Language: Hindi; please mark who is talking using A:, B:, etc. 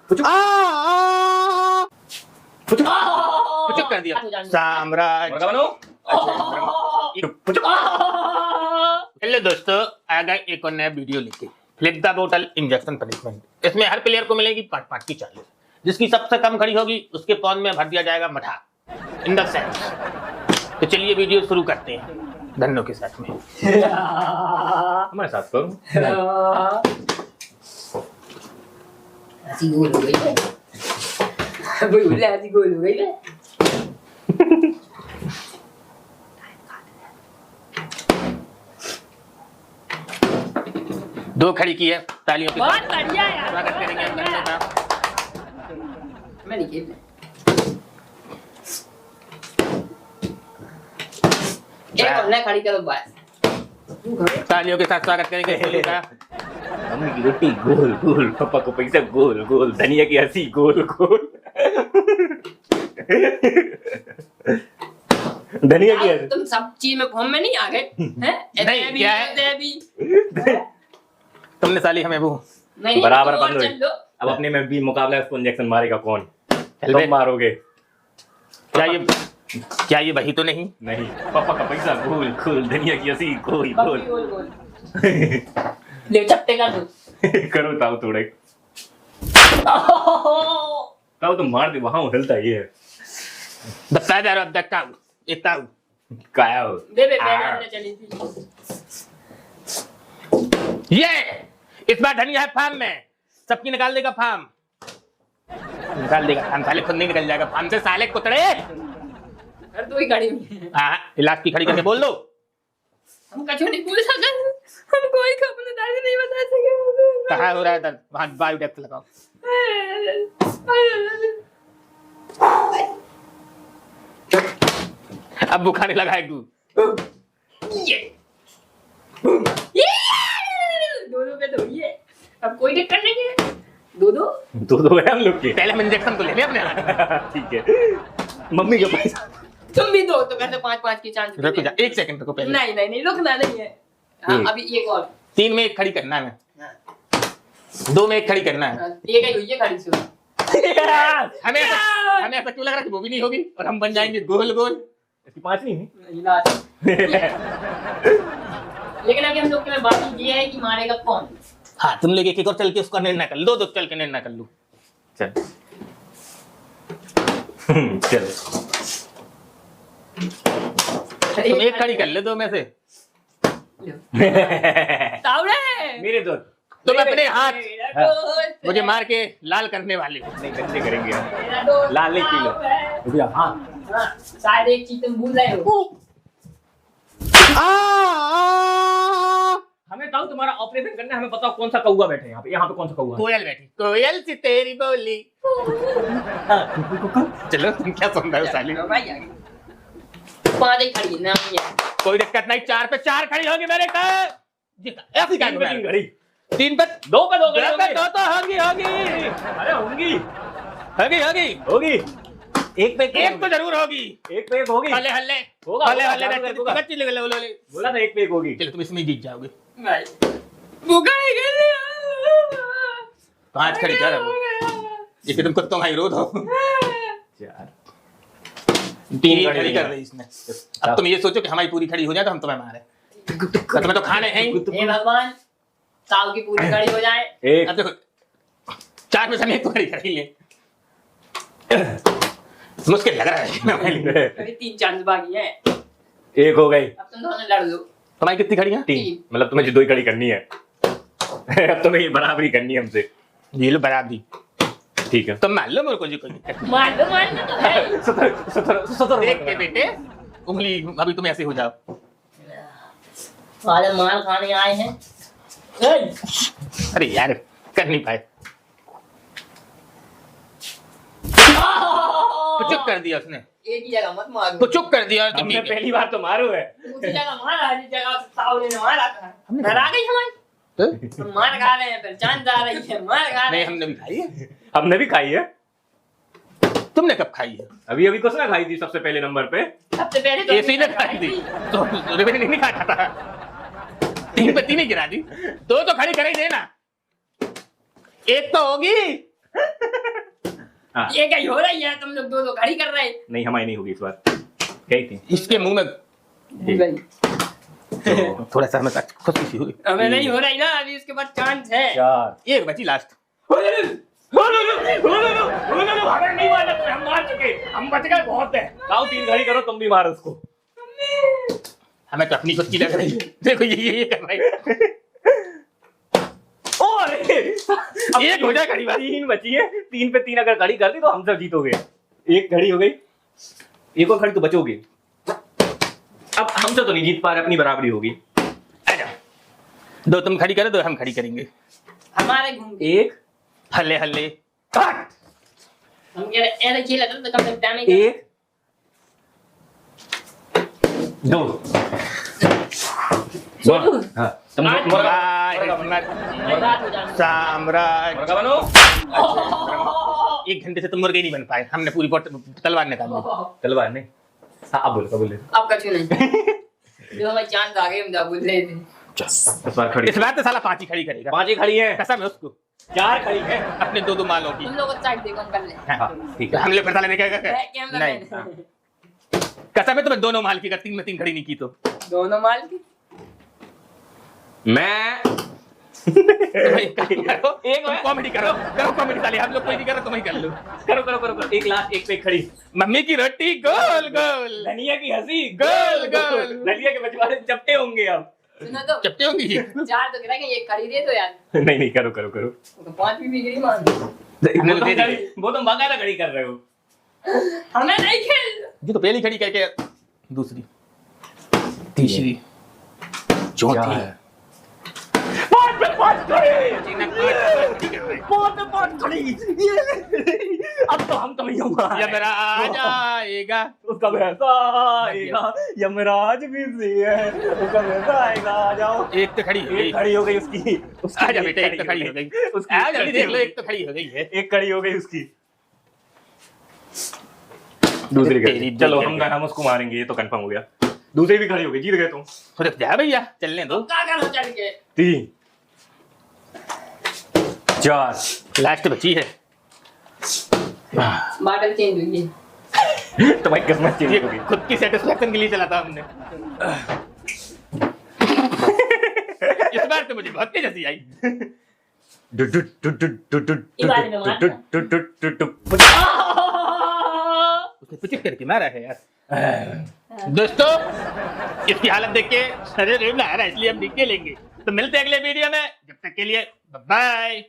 A: पुचुक कर दिया साम्राज्य। हेलो दोस्तों, आ गए एक और नया वीडियो लेके। फ्लिप द बोतल इंजेक्शन पनिशमेंट। इसमें हर प्लेयर को मिलेगी 5-5 की चार्जेस। जिसकी सबसे कम खड़ी होगी उसके पौन में भर दिया जाएगा मठा इन द सेंस। तो चलिए वीडियो शुरू करते हैं धन्नो के साथ में।
B: हमारे साथ करो।
C: ऐसी गोल हो गई है। बोल ऐसी गोल हो गई है।
A: दो खड़ी की है, तालियों के
C: बहुत बढ़िया यार।
A: स्वागत करेंगे हम धन्नो का।
C: मैं नहीं खेलना। एक और ना खड़ी करो बस।
A: तालियों के साथ स्वागत करेंगे धन्नो का।
B: मम्मी की रोटी गोल गोल, पापा को पैसा गोल गोल, धनिया की हंसी गोल गोल। धनिया की हंसी।
C: तुम सब चीज में फॉर्म में नहीं आ गए हैं?
A: नहीं, क्या है? तुमने साली हमें वो
C: नहीं
B: बराबर
C: तुम और
B: पकड़ो।
C: चल लो।
B: अब अपने में भी मुकाबला है, उसको इंजेक्शन मारेगा कौन?
A: हेलमेट।
B: तुम मारोगे?
A: क्या ये वही तो नहीं?
B: नहीं, पापा का पैसा गोल गोल, धनिया की हंसी गोल गोल।
C: गोल गोल। ले चट्टे कर दो।
B: करो ताऊ थोड़े। ताऊ तो मार दे, वहां हिलता ही है।
A: The father of the cow. एक काउ
B: काया हो।
C: दे पहले चली थी।
A: ये इस बार धनिया है फार्म में, सबकी निकाल देगा फार्म। निकाल देगा फार्म, साले खुद नहीं निकल जाएगा फार्म से साले कुतड़े।
C: अरे दो ही गाड़ी में।
A: हाँ, इलाज की खड़ी करके बोल दो।
C: हम कछु नहीं पूछ सकते। हम कोई अपने दर्द नहीं बता सके।
A: कहाँ हो रहा है दर्द? वहाँ बायोडेक्स लगाओ। अब बुखाने लगा है तू।
C: दो पे दो ये। अब कोई दिक्कत नहीं है। दो
B: दो है हम लोग के।
A: पहले हम इंजेक्शन तो ले लिया अपने हाथ।
B: ठीक है। मम्मी के पैसा।
C: तुम भी दो तो कैसे 5-5 की चांस।
A: रुक जा, एक सेकंड रुको पहले।
C: नहीं रुकना नहीं है। हाँ, अभी एक और।
A: 3 में एक खड़ी करना है, 2 में एक खड़ी करना है।
C: ये कहीं हुई है गाड़ी से।
A: हमें ऐसा क्यों लग रहा है कि वो भी नहीं होगी और हम बन जाएंगे गोल गोल।
B: इसकी 5 नहीं है।
C: इलाज। लेकिन अभी हम लोग के में बात ये है कि मारेगा कौन।
A: हाँ, तुम लोग एक और चल के उसका निर्णय कर लो। 2 चल के निर्णय कर लो।
B: चल। चल।
A: तुम एक खड़ी कर ले 2 में से।
C: तावड़े
B: मेरे दो।
A: तुम अपने हाथ मुझे मार के लाल करने वाले हो।
B: नहीं, गंदे करेंगे हम।
C: लाल
B: लाल नहीं पी लो। रुक जा। हाँ।
C: शायद एक चीज तुम भूल रहे हो।
B: हमें ताऊ तुम्हारा ऑपरेशन करना है, हमें बताओ कौन सा कौवा बैठे यहाँ पे कौन सा कौवा है?
A: कोयल बैठी, कोयल सी तेरी बोली। चलो, तुम क्या सुन रहे हो साली?
C: 5 ही खड़ी है ना ये।
A: कोई दिक्कत नहीं, 4 पे 4 खड़ी होगी मेरे का। जीता ऐसी क्या
B: 3 पे 3 खड़ी।
A: 3 पे
B: 2 पे 2
A: 2 पे 2 तो होगी।
B: अरे होंगी।
A: होगी।
B: एक पे
A: एक तो जरूर होगी।
B: एक पे एक होगी।
A: हल्ले
B: होगा, होगा।
A: बच्ची बोले
B: बोला था एक पे एक होगी।
A: चलो, तुम इसमें जीत जाओगे।
C: भूखा ही कर दिया।
A: 5 खड़ी कर अब। ये तुम कुत्तों का विरोध हो।
B: 4
A: 3 खड़ी कर रही इसने। अब तुम ये सोचो कि हमारी पूरी खड़ी हो जाए तो हम तुम्हें मारे। तुम्हें तो खाने हैं ही।
C: हे भगवान, साल की पूरी खड़ी हो जाए।
A: अब देखो, 4 में से एक तो खड़ी कर ही ले। मुश्किल लग रहा है।
C: अभी 3 चांस बाकी है।
B: एक हो गई।
C: अब तुम दोनों लड़ लो।
A: तुम्हारी कितनी खड़ी है?
B: 3। मतलब तुम्हें 2 ही खड़ी करनी है। अब तुम्हें ये बराबरी करनी है हमसे।
A: ये लो बराबरी।
B: ठीक है।
A: तुम मान लो, मेरे को जी कोई दिक्कत
C: मार दो तो है।
B: 17
A: देख के बेटे, उंगली अभी तुम ऐसे हो जाओ।
C: वाले मार खाने आए हैं।
A: अरे यार, कर नहीं पाए। तो चुप कर दिया उसने।
C: एक ही जगह मत मारो।
A: तो चुप कर दिया तुमने।
B: हमने पहली बार तो मारो है।
C: दूसरी जगह मारा, जिस जगह सावले ने मारा था। डरा गई हमारी। तो मार खा रहे हैं, फिर चांद आ रही है, मार खा रहे
A: नहीं,
C: हैं।
A: हमने भी खाई है।
B: हमने भी खाई है।
A: तुमने कब खाई है?
B: अभी किसने खाई थी सबसे पहले नंबर पे?
C: सबसे पहले तो
A: एसी ने खाई थी तो मैंने नहीं खाता था। 3 पे 3 ही गिरा दी। 2 तो खड़ी कर ही देना। एक तो होगी।
B: हाँ।
C: ये क्या हो रही है, तुम लोग दो दो खड़ी कर रहे हैं।
B: नहीं हमारी नहीं होगी इस बार, गई थी
A: इसके मुंह में
B: तो
A: थोड़ा सा हमें खुशी सी हुई।
C: हमें नहीं हो रही ना, अभी इसके बाद चांस है।
B: 4
A: एक बची लास्ट।
B: हमें नहीं मारना तुम्हें, हम मार चुके, हम बच गए बहुत है। लाओ 3 घड़ी करो, तुम भी मारो उसको।
A: हमें तो अपनी खुद की लग रही है। देखो ये कर रही है।
B: और
A: एक हो जाए घड़ी बात।
B: 3 बची है, 3 पे 3 अगर घड़ी कर दी तो हम सब जीतोगे। एक घड़ी हो गई, एक और घड़ी तो बचोगे। अब हमसे तो नहीं जीत पा रहे, अपनी बराबरी होगी।
A: आजा, दो तुम खड़ी करो, दो हम खड़ी करेंगे।
C: हमारे घूम के
B: 1
A: हल्ले हल्ले
B: काट,
C: हम कह रहे ऐसे खेला तो कम से कम टाइम
B: 1 2 हाँ
A: साम्राज्य
B: मुर्गा बनो।
A: 1 घंटे से तुम मुर्गे नहीं बन पाए, हमने पूरी तलवार निकाल ली।
B: तलवार नहीं, हाँ अब बोले
C: अब कछु नहीं। जो हमारे चांस आ गए, हम जा बोल रहे थे।
B: इस बार खड़ी,
A: इस बार तो साला 5 ही खड़ी करेगा।
B: 5 ही खड़ी है,
A: कसम है उसको।
B: 4 खड़ी है।
A: अपने दो मालों की।
C: तुम लोग साइड देखो, हम कर ले।
B: हाँ ठीक है।
A: हम लोग पैसा लेने क्या
C: कैमरा
A: नहीं, कसम है तुम्हें दोनों माल की, अगर 3 में 3 खड़ी नहीं की तो।
C: दोनों माल की
B: मैं
A: एक कॉमेडी करो कॉमेडी साले, हम लोग कोई नहीं कर रहे, तुम ही कर लो।
B: करो एक लास्ट, एक पे खड़ी।
A: मम्मी की रोटी गोल गोल,
B: धनिया की हंसी
A: गोल गोल।
B: धनिया के बचवाड़े चपटे होंगे अब।
C: सुनो तो,
A: चपटे होंगी।
C: 4 तो गिरा के, एक खरीदे तो यार।
B: नहीं करो
C: तो 5 भी बिगड़ी मान।
B: वो तुम बाकायदा खड़ी कर रहे हो।
C: हमें नहीं खेल।
A: ये तो पहली खड़ी करके, दूसरी, तीसरी, चौथी,
B: 5 पे 5 खड़ी।
A: 5
B: पे 5 खड़ी। अब तो हम तो नहीं होगा।
A: यमराज आएगा,
B: उसका भैंसा आएगा, यमराज भी है, उसका भैंसा आएगा। आ जाओ।
A: एक तो खड़ी,
B: एक खड़ी हो गई उसकी।
A: आजा बेटा, एक तो खड़ी हो गई। आ जल्दी देख लो, एक तो खड़ी हो गई है।
B: एक खड़ी हो गई उसकी। दूसरी खड़ी, चलो हम उसको मारेंगे, ये तो कंफर्म हो गया। दूसरी भी खड़ी हो गई, जीत गए तुम।
A: रुक जा भैया, चलने दो।
C: क्या करो चल के।
B: 3 4
A: लास्ट बची है।
C: बाटल चेंज हुई है।
B: तुम्हारी किस्मत चेंज
A: ये
B: हो गई।
A: खुद की सेटिस्फेक्शन के लिए चला था हमने। इस बार तो मुझे बहुत तेज हंसी आई। उसने पिचिक करके मारा है यार। दोस्तों, इसकी हालत देख के शरीर रेब आ रहा है, इसलिए हम निकलेंगे। तो मिलते हैं अगले वीडियो में, जब तक के लिए बाय।